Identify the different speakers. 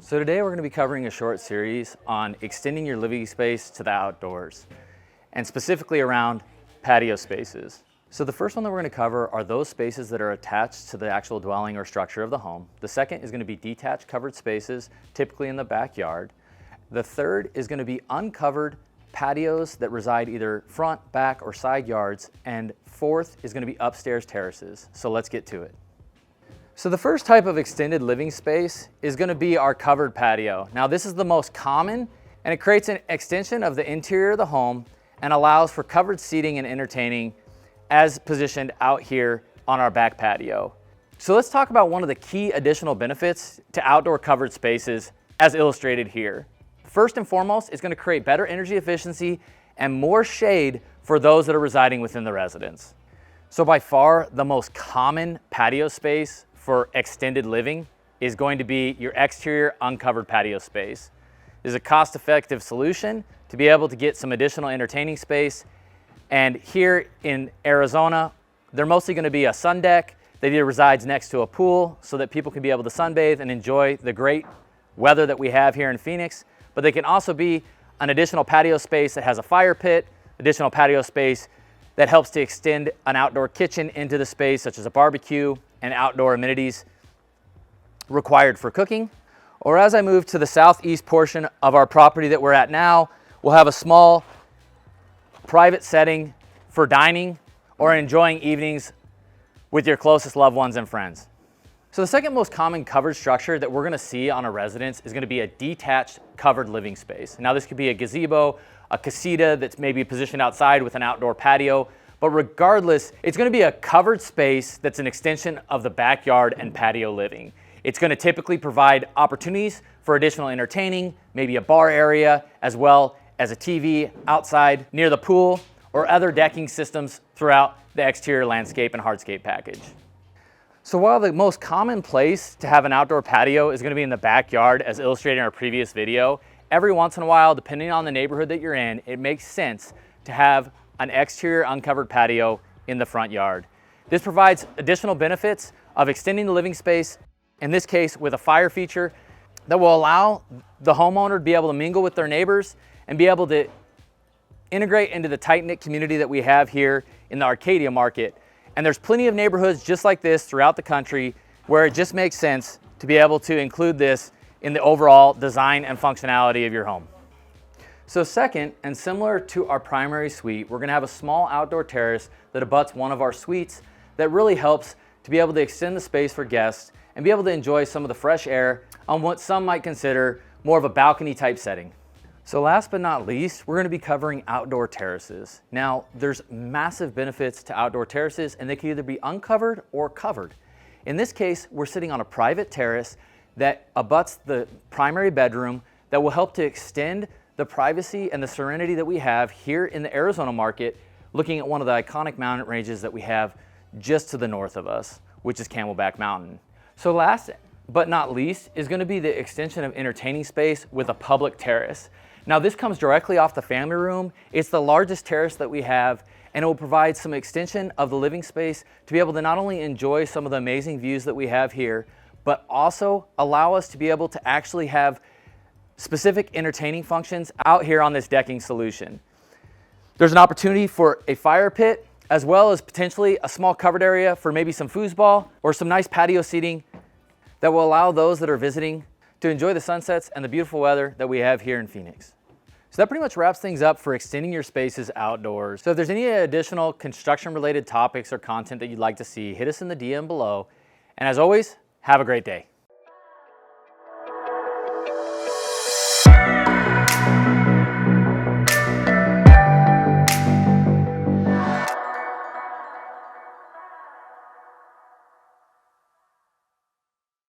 Speaker 1: So today we're going to be covering a short series on extending your living space to the outdoors, and specifically around patio spaces. So the first one that we're going to cover are those spaces that are attached to the actual dwelling or structure of the home. The second is going to be detached covered spaces, typically in the backyard. The third is going to be uncovered patios that reside either front, back, or side yards. And fourth is going to be upstairs terraces. So let's get to it. So the first type of extended living space is going to be our covered patio. Now this is the most common, and it creates an extension of the interior of the home and allows for covered seating and entertaining as positioned out here on our back patio. So let's talk about one of the key additional benefits to outdoor covered spaces as illustrated here. First and foremost, it's going to create better energy efficiency and more shade for those that are residing within the residence. So by far, the most common patio space for extended living is going to be your exterior uncovered patio space. This is a cost-effective solution to be able to get some additional entertaining space. And here in Arizona, they're mostly going to be a sun deck that either resides next to a pool so that people can be able to sunbathe and enjoy the great weather that we have here in Phoenix. But they can also be an additional patio space that has a fire pit, additional patio space that helps to extend an outdoor kitchen into the space, such as a barbecue and outdoor amenities required for cooking. Or as I move to the southeast portion of our property that we're at now, we'll have a small private setting for dining or enjoying evenings with your closest loved ones and friends. So the second most common covered structure that we're going to see on a residence is going to be a detached covered living space. Now this could be a gazebo, a casita that's maybe positioned outside with an outdoor patio, but regardless, it's going to be a covered space that's an extension of the backyard and patio living. It's going to typically provide opportunities for additional entertaining, maybe a bar area, as well as a TV outside near the pool or other decking systems throughout the exterior landscape and hardscape package. So while the most common place to have an outdoor patio is going to be in the backyard, as illustrated in our previous video, every once in a while, depending on the neighborhood that you're in, it makes sense to have an exterior uncovered patio in the front yard. This provides additional benefits of extending the living space, in this case with a fire feature that will allow the homeowner to be able to mingle with their neighbors and be able to integrate into the tight-knit community that we have here in the Arcadia market. And there's plenty of neighborhoods just like this throughout the country where it just makes sense to be able to include this in the overall design and functionality of your home. So second, and similar to our primary suite, we're going to have a small outdoor terrace that abuts one of our suites that really helps to be able to extend the space for guests and be able to enjoy some of the fresh air on what some might consider more of a balcony type setting. So last but not least, we're going to be covering outdoor terraces. Now, there's massive benefits to outdoor terraces, and they can either be uncovered or covered. In this case, we're sitting on a private terrace that abuts the primary bedroom that will help to extend the privacy and the serenity that we have here in the Arizona market, looking at one of the iconic mountain ranges that we have just to the north of us, which is Camelback Mountain. So last but not least is going to be the extension of entertaining space with a public terrace. Now this comes directly off the family room. It's the largest terrace that we have, and it will provide some extension of the living space to be able to not only enjoy some of the amazing views that we have here, but also allow us to be able to actually have specific entertaining functions out here on this decking solution. There's an opportunity for a fire pit, as well as potentially a small covered area for maybe some foosball or some nice patio seating that will allow those that are visiting to enjoy the sunsets and the beautiful weather that we have here in Phoenix. So that pretty much wraps things up for extending your spaces outdoors. So if there's any additional construction related topics or content that you'd like to see, hit us in the DM below. And as always, have a great day.